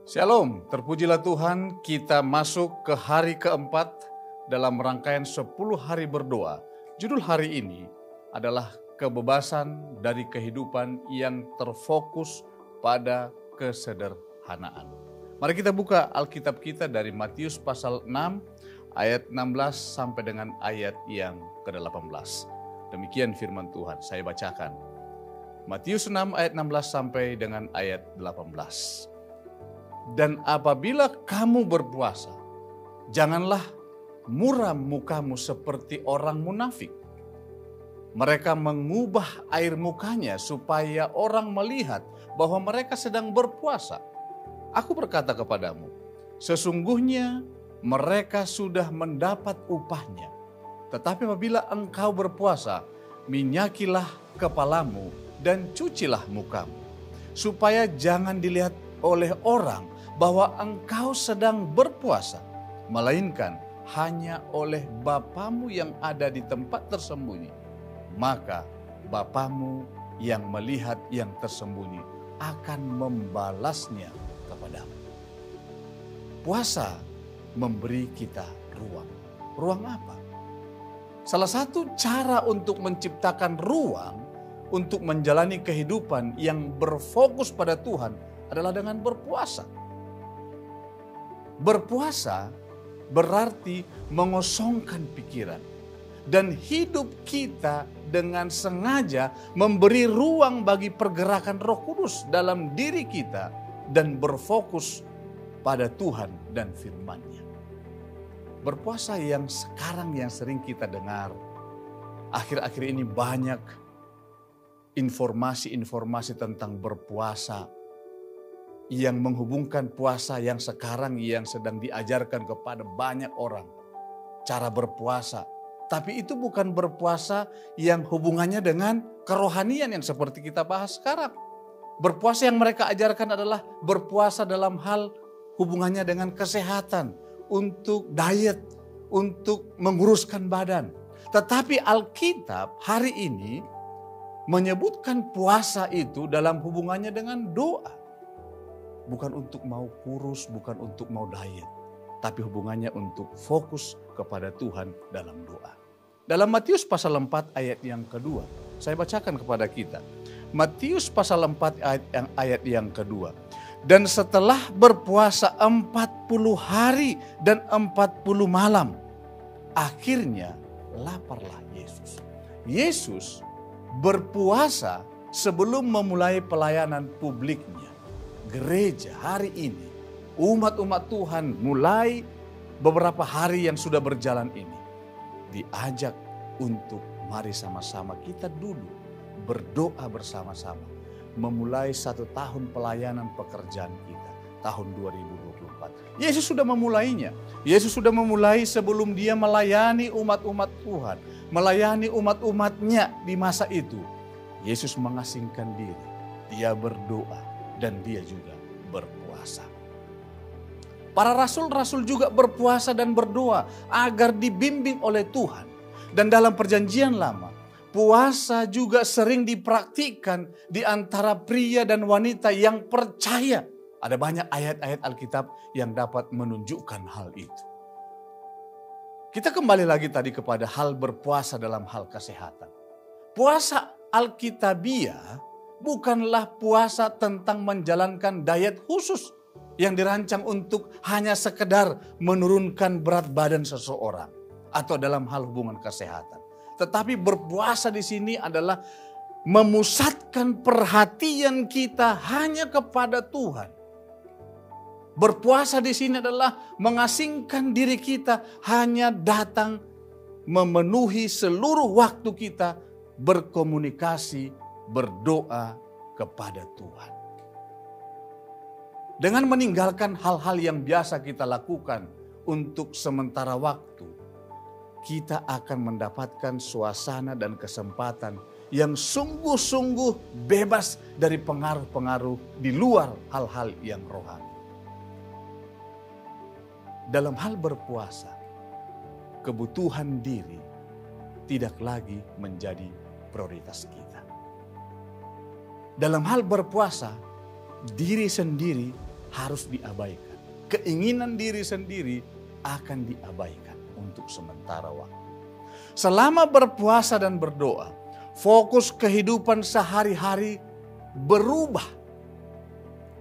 Shalom, terpujilah Tuhan, kita masuk ke hari keempat dalam rangkaian 10 hari berdoa. Judul hari ini adalah kebebasan dari kehidupan yang terfokus pada kesederhanaan. Mari kita buka Alkitab kita dari Matius pasal 6 ayat 16 sampai dengan ayat yang ke-18. Demikian firman Tuhan, saya bacakan. Matius 6 ayat 16 sampai dengan ayat 18. Dan apabila kamu berpuasa, janganlah muram mukamu seperti orang munafik. Mereka mengubah air mukanya supaya orang melihat bahwa mereka sedang berpuasa. Aku berkata kepadamu, sesungguhnya mereka sudah mendapat upahnya. Tetapi apabila engkau berpuasa, minyakilah kepalamu dan cucilah mukamu, supaya jangan dilihat oleh orang bahwa engkau sedang berpuasa, melainkan hanya oleh Bapamu yang ada di tempat tersembunyi. Maka Bapamu yang melihat yang tersembunyi akan membalasnya kepadamu. Puasa memberi kita ruang. Ruang apa? Salah satu cara untuk menciptakan ruang untuk menjalani kehidupan yang berfokus pada Tuhan adalah dengan berpuasa. Berpuasa berarti mengosongkan pikiran dan hidup kita dengan sengaja memberi ruang bagi pergerakan Roh Kudus dalam diri kita dan berfokus pada Tuhan dan firman-Nya. Berpuasa yang sekarang yang sering kita dengar, akhir-akhir ini banyak informasi-informasi tentang berpuasa yang menghubungkan puasa yang sekarang yang sedang diajarkan kepada banyak orang. Cara berpuasa. Tapi itu bukan berpuasa yang hubungannya dengan kerohanian yang seperti kita bahas sekarang. Berpuasa yang mereka ajarkan adalah berpuasa dalam hal hubungannya dengan kesehatan, untuk diet, untuk menguruskan badan. Tetapi Alkitab hari ini menyebutkan puasa itu dalam hubungannya dengan doa. Bukan untuk mau kurus, bukan untuk mau diet. Tapi hubungannya untuk fokus kepada Tuhan dalam doa. Dalam Matius pasal 4 ayat yang kedua, saya bacakan kepada kita. Matius pasal 4 ayat yang kedua. Dan setelah berpuasa 40 hari dan 40 malam, akhirnya laparlah Yesus. Yesus berpuasa sebelum memulai pelayanan publiknya. Gereja hari ini, umat-umat Tuhan mulai beberapa hari yang sudah berjalan ini, diajak untuk mari sama-sama kita duduk, berdoa bersama-sama, memulai 1 tahun pelayanan pekerjaan kita, tahun 2024. Yesus sudah memulainya. Yesus sudah memulai sebelum dia melayani umat-umat Tuhan, melayani umat-umatnya di masa itu. Yesus mengasingkan diri, dia berdoa, dan dia juga berpuasa. Para rasul-rasul juga berpuasa dan berdoa agar dibimbing oleh Tuhan. Dan dalam perjanjian lama, puasa juga sering dipraktikkan di antara pria dan wanita yang percaya. Ada banyak ayat-ayat Alkitab yang dapat menunjukkan hal itu. Kita kembali lagi tadi kepada hal berpuasa dalam hal kesehatan. Puasa Alkitabiah bukanlah puasa tentang menjalankan diet khusus yang dirancang untuk hanya sekedar menurunkan berat badan seseorang atau dalam hal hubungan kesehatan. Tetapi berpuasa di sini adalah memusatkan perhatian kita hanya kepada Tuhan. Berpuasa di sini adalah mengasingkan diri kita hanya datang memenuhi seluruh waktu kita berkomunikasi, berdoa kepada Tuhan. Dengan meninggalkan hal-hal yang biasa kita lakukan untuk sementara waktu, kita akan mendapatkan suasana dan kesempatan yang sungguh-sungguh bebas dari pengaruh-pengaruh di luar hal-hal yang rohani. Dalam hal berpuasa, kebutuhan diri tidak lagi menjadi prioritas kita. Dalam hal berpuasa, diri sendiri harus diabaikan. Keinginan diri sendiri akan diabaikan untuk sementara waktu. Selama berpuasa dan berdoa, fokus kehidupan sehari-hari berubah.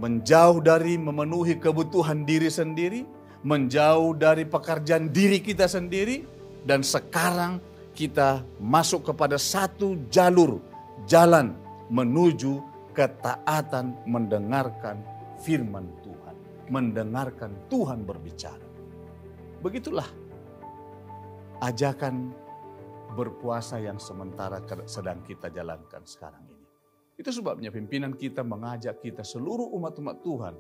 Menjauh dari memenuhi kebutuhan diri sendiri, menjauh dari pekerjaan diri kita sendiri, dan sekarang kita masuk kepada satu jalan menuju ketaatan mendengarkan firman Tuhan, mendengarkan Tuhan berbicara. Begitulah ajakan berpuasa yang sementara sedang kita jalankan sekarang ini. Itu sebabnya pimpinan kita mengajak kita seluruh umat-umat Tuhan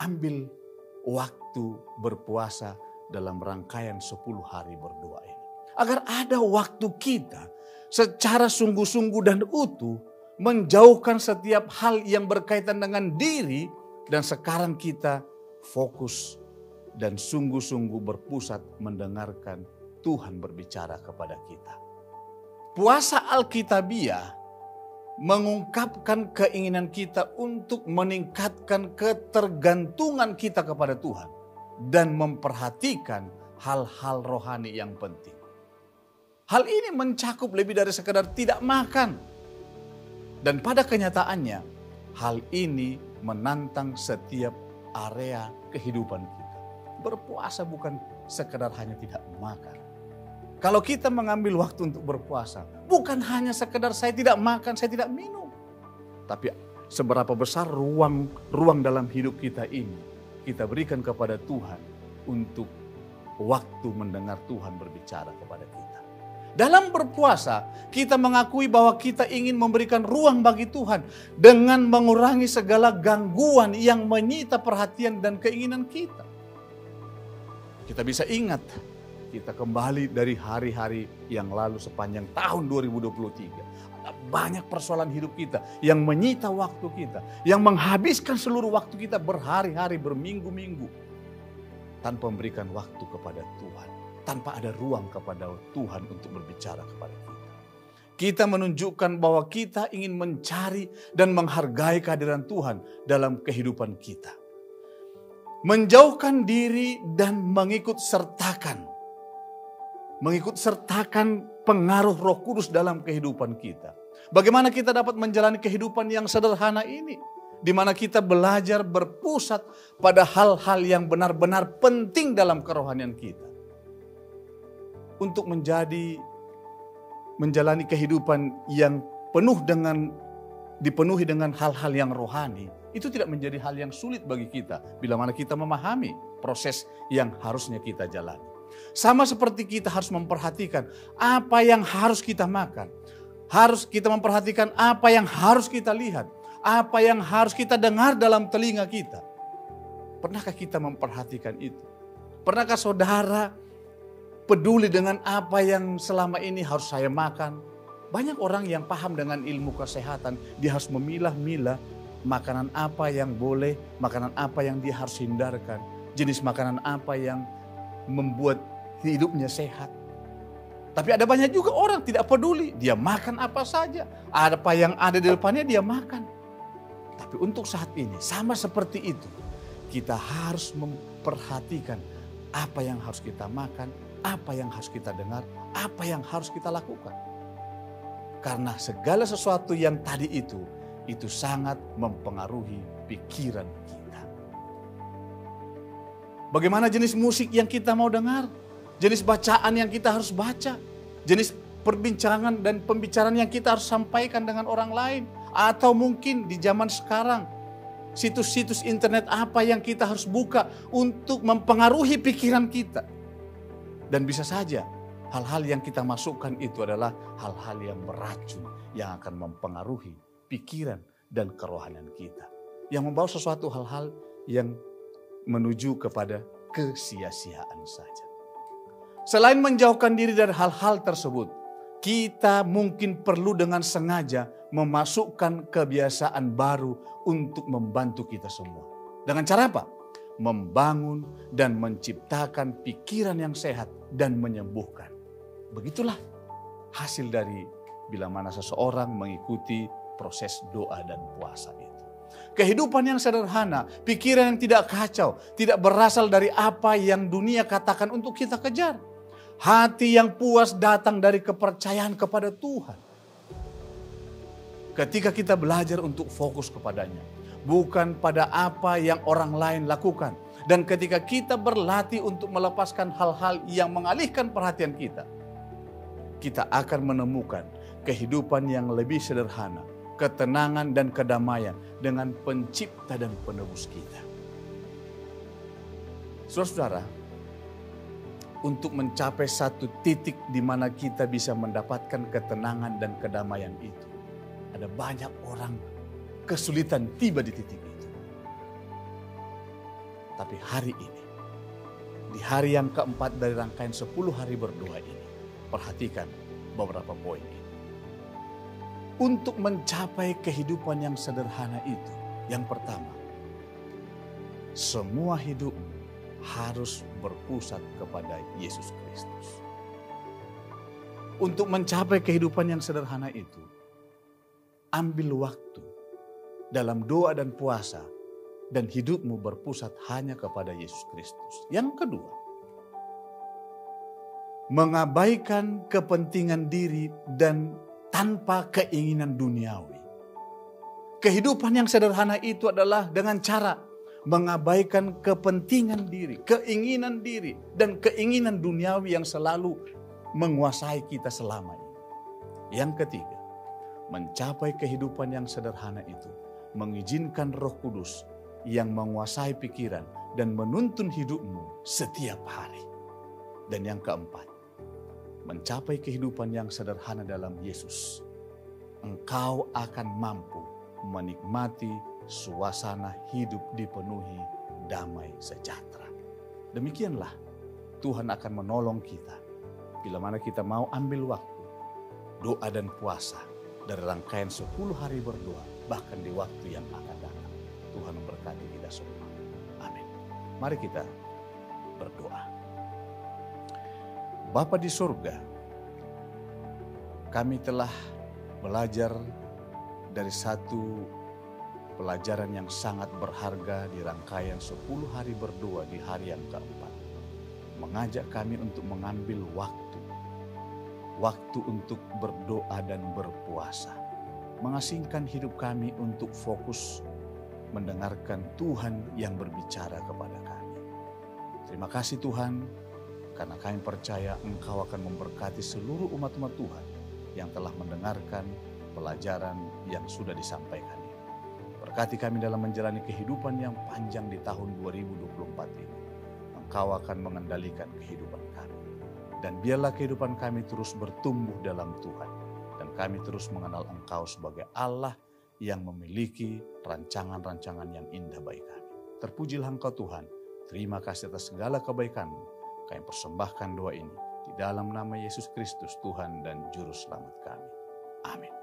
ambil waktu berpuasa dalam rangkaian 10 hari berdoa ini. Agar ada waktu kita secara sungguh-sungguh dan utuh menjauhkan setiap hal yang berkaitan dengan diri, dan sekarang kita fokus dan sungguh-sungguh berpusat mendengarkan Tuhan berbicara kepada kita. Puasa Alkitabiah mengungkapkan keinginan kita untuk meningkatkan ketergantungan kita kepada Tuhan dan memperhatikan hal-hal rohani yang penting. Hal ini mencakup lebih dari sekedar tidak makan. Dan pada kenyataannya, hal ini menantang setiap area kehidupan kita. Berpuasa bukan sekedar hanya tidak makan. Kalau kita mengambil waktu untuk berpuasa, bukan hanya sekedar saya tidak makan, saya tidak minum. Tapi seberapa besar ruang dalam hidup kita ini, kita berikan kepada Tuhan untuk waktu mendengar Tuhan berbicara kepada kita. Dalam berpuasa, kita mengakui bahwa kita ingin memberikan ruang bagi Tuhan dengan mengurangi segala gangguan yang menyita perhatian dan keinginan kita. Kita bisa ingat, kita kembali dari hari-hari yang lalu sepanjang tahun 2023. Ada banyak persoalan hidup kita yang menyita waktu kita, yang menghabiskan seluruh waktu kita berhari-hari, berminggu-minggu, tanpa memberikan waktu kepada Tuhan. Tanpa ada ruang kepada Tuhan untuk berbicara kepada kita. Kita menunjukkan bahwa kita ingin mencari dan menghargai kehadiran Tuhan dalam kehidupan kita. Menjauhkan diri dan mengikut sertakan pengaruh Roh Kudus dalam kehidupan kita. Bagaimana kita dapat menjalani kehidupan yang sederhana ini, di mana kita belajar berpusat pada hal-hal yang benar-benar penting dalam kerohanian kita. Untuk menjalani kehidupan yang dipenuhi dengan hal-hal yang rohani, itu tidak menjadi hal yang sulit bagi kita bila mana kita memahami proses yang harusnya kita jalani. Sama seperti kita harus memperhatikan apa yang harus kita makan, harus kita memperhatikan apa yang harus kita lihat, apa yang harus kita dengar dalam telinga kita. Pernahkah kita memperhatikan itu? Pernahkah saudara peduli dengan apa yang selama ini harus saya makan? Banyak orang yang paham dengan ilmu kesehatan, dia harus memilah-milah makanan apa yang boleh, makanan apa yang dia harus hindarkan, jenis makanan apa yang membuat hidupnya sehat. Tapi ada banyak juga orang tidak peduli, dia makan apa saja, apa yang ada di depannya dia makan. Tapi untuk saat ini sama seperti itu, kita harus memperhatikan apa yang harus kita makan, apa yang harus kita dengar, apa yang harus kita lakukan. Karena segala sesuatu yang tadi itu sangat mempengaruhi pikiran kita. Bagaimana jenis musik yang kita mau dengar? Jenis bacaan yang kita harus baca? Jenis perbincangan dan pembicaraan yang kita harus sampaikan dengan orang lain? Atau mungkin di zaman sekarang, situs-situs internet apa yang kita harus buka untuk mempengaruhi pikiran kita? Dan bisa saja hal-hal yang kita masukkan itu adalah hal-hal yang beracun yang akan mempengaruhi pikiran dan kerohanian kita. Yang membawa sesuatu hal-hal yang menuju kepada kesia-siaan saja. Selain menjauhkan diri dari hal-hal tersebut, kita mungkin perlu dengan sengaja memasukkan kebiasaan baru untuk membantu kita semua. Dengan cara apa? Membangun dan menciptakan pikiran yang sehat dan menyembuhkan. Begitulah hasil dari bila mana seseorang mengikuti proses doa dan puasa itu. Kehidupan yang sederhana, pikiran yang tidak kacau, tidak berasal dari apa yang dunia katakan untuk kita kejar. Hati yang puas datang dari kepercayaan kepada Tuhan. Ketika kita belajar untuk fokus kepadanya, bukan pada apa yang orang lain lakukan. Dan ketika kita berlatih untuk melepaskan hal-hal yang mengalihkan perhatian kita, kita akan menemukan kehidupan yang lebih sederhana, ketenangan dan kedamaian dengan pencipta dan penebus kita. Saudara-saudara, untuk mencapai satu titik di mana kita bisa mendapatkan ketenangan dan kedamaian itu, ada banyak orang kesulitan tiba di titik itu. Tapi hari ini, di hari yang keempat dari rangkaian 10 hari berdoa ini, perhatikan beberapa poin ini. Untuk mencapai kehidupan yang sederhana itu, yang pertama, semua hidup harus berpusat kepada Yesus Kristus. Untuk mencapai kehidupan yang sederhana itu, ambil waktu dalam doa dan puasa, dan hidupmu berpusat hanya kepada Yesus Kristus. Yang kedua, mengabaikan kepentingan diri dan tanpa keinginan duniawi. Kehidupan yang sederhana itu adalah dengan cara mengabaikan kepentingan diri, dan keinginan duniawi yang selalu menguasai kita selama ini. Yang ketiga, mencapai kehidupan yang sederhana itu mengizinkan Roh Kudus yang menguasai pikiran dan menuntun hidupmu setiap hari. Dan yang keempat, mencapai kehidupan yang sederhana dalam Yesus, engkau akan mampu menikmati suasana hidup dipenuhi damai sejahtera. Demikianlah Tuhan akan menolong kita bila mana kita mau ambil waktu doa dan puasa dari rangkaian 10 hari berdoa, bahkan di waktu yang akan datang. Tuhan memberkati kita semua. Amin. Mari kita berdoa. Bapa di surga, kami telah belajar dari satu pelajaran yang sangat berharga di rangkaian 10 hari berdoa di hari yang keempat. Mengajak kami untuk mengambil waktu untuk berdoa dan berpuasa. Mengasingkan hidup kami untuk fokus mendengarkan Tuhan yang berbicara kepada kami. Terima kasih Tuhan, karena kami percaya Engkau akan memberkati seluruh umat-umat Tuhan yang telah mendengarkan pelajaran yang sudah disampaikan ini. Berkati kami dalam menjalani kehidupan yang panjang di tahun 2024 ini. Engkau akan mengendalikan kehidupan kami. Dan biarlah kehidupan kami terus bertumbuh dalam Tuhan. Dan kami terus mengenal Engkau sebagai Allah yang memiliki rancangan-rancangan yang indah bagi kami. Terpujilah Engkau Tuhan. Terima kasih atas segala kebaikan-Mu. Kami persembahkan doa ini di dalam nama Yesus Kristus, Tuhan dan Juru Selamat kami. Amin.